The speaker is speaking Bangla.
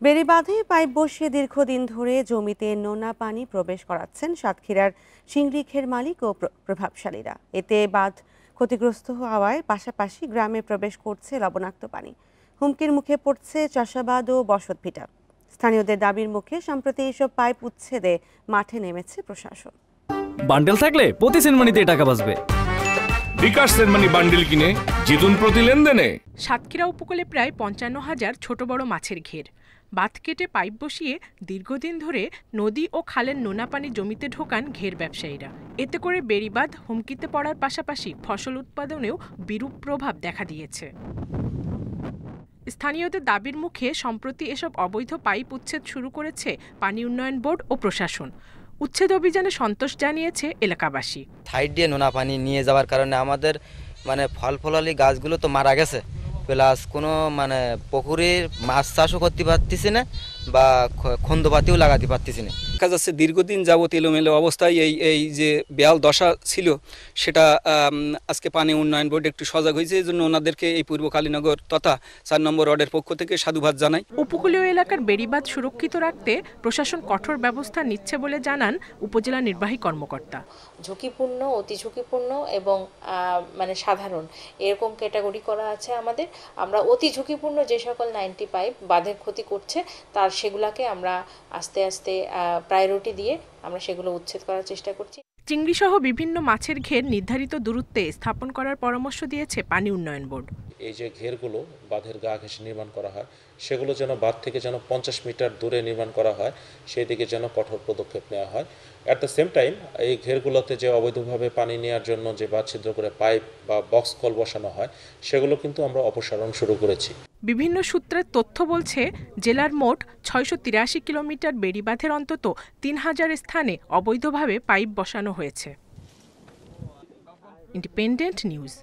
বেড়িবাঁধে পাইপ বসিয়ে দীর্ঘদিন ধরে জমিতে নোনা পানি প্রবেশ করাচ্ছেন সাতক্ষীরার সিংড়িখের মালিক ও প্রভাবশালীরা। এতে বাঁধ ক্ষতিগ্রস্ত হওয়ায় পাশাপাশি গ্রামে প্রবেশ করছে লবণাক্ত পানি। হুমকির মুখে পড়ছে চাষাবাদ ও বসতভিটা। স্থানীয়দের দাবির মুখে সম্প্রতি এইসব পাইপ উচ্ছেদে মাঠে নেমেছে প্রশাসন। বান্ডেল থাকলে প্রতি সেনমানিতে টাকা বাঁচবে। বিকাশ সেনমানি বান্ডেল কিনে জিতুন প্রতি লেনদেনে। সাতক্ষীরা উপকূলে প্রায় ৫৫,০০০ ছোট বড় মাছের ঘের। বাঁধ কেটে পাইপ বসিয়ে দীর্ঘদিন ধরে নদী ও খালের নোনা পানি জমিতে ঢোকান ঘের ব্যবসায়ীরা। এতে করে বেড়িবাঁধ হুমকিতে পড়ার পাশাপাশি ফসল উৎপাদনেও বিরূপ প্রভাব দেখা দিয়েছে। স্থানীয়দের দাবির মুখে সম্প্রতি এসব অবৈধ পাইপ উচ্ছেদ শুরু করেছে পানি উন্নয়ন বোর্ড ও প্রশাসন। উচ্ছেদ অভিযানে সন্তোষ জানিয়েছে এলাকাবাসী। সাইড দিয়ে নোনা পানি নিয়ে যাওয়ার কারণে আমাদের ফল ফলালি গাছগুলো তো মারা গেছে, প্লাস কোনো পুকুরের মাছ চাষও করতে পারতেছি না বা খন্দপাতিও লাগাতে পারতেছি না। দেখা যাচ্ছে দীর্ঘদিন যাবত এলোমেলো অবস্থায় এই যে বেহাল দশা ছিল সেটা আজকে পানি উন্নয়ন বোর্ড একটু সজাগ হয়েছে। এই জন্য ওনাদেরকে এই পূর্ব কালীনগর তথা ৪ নম্বর ওয়ার্ডের পক্ষ থেকে সাধুবাদ জানাই। উপকূলীয় এলাকার বেড়িবাঁধ সুরক্ষিত রাখতে প্রশাসন কঠোর ব্যবস্থা নিচ্ছে বলে জানান উপজেলা নির্বাহী কর্মকর্তা। ঝুঁকিপূর্ণ, অতি ঝুঁকিপূর্ণ এবং সাধারণ এরকম ক্যাটাগরি করা আছে আমাদের। আমরা অতি ঝুঁকিপূর্ণ যে সকল 90 পাইপ বাঁধের ক্ষতি করছে সেগুলাকে আমরা আস্তে আস্তে প্রায়োরিটি দিয়ে আমরা সেগুলো উচ্ছেদ করার চেষ্টা করছি। চিংড়ি সহ বিভিন্ন মাছের ঘের নির্ধারিত দূরত্বে স্থাপন করার পরামর্শ দিয়েছে পানি উন্নয়ন বোর্ড। এই যে ঘেরগুলো বাঁধের গা ঘেঁষে নির্মাণ করা হয় সেগুলো যেন বাঁধ থেকে 50 মিটার দূরে নির্মাণ করা হয়, সেই দিকে যেন কঠোর পদক্ষেপ নেওয়া হয়। অ্যাট দ্য সেম টাইম এই ঘেরগুলোতে যে অবৈধভাবে পানি নেওয়ার জন্য যে বাঁধ ছিদ্র করে পাইপ বা বক্স কল বসানো হয় সেগুলো কিন্তু আমরা অপসারণ শুরু করেছি। বিভিন্ন সূত্রের তথ্য বলছে জেলার মোট ৬৮৩ কিলোমিটার বেড়িবাঁধের অন্তত ৩,০০০ স্থানে অবৈধভাবে পাইপ বসানো হয়েছে। Independent news.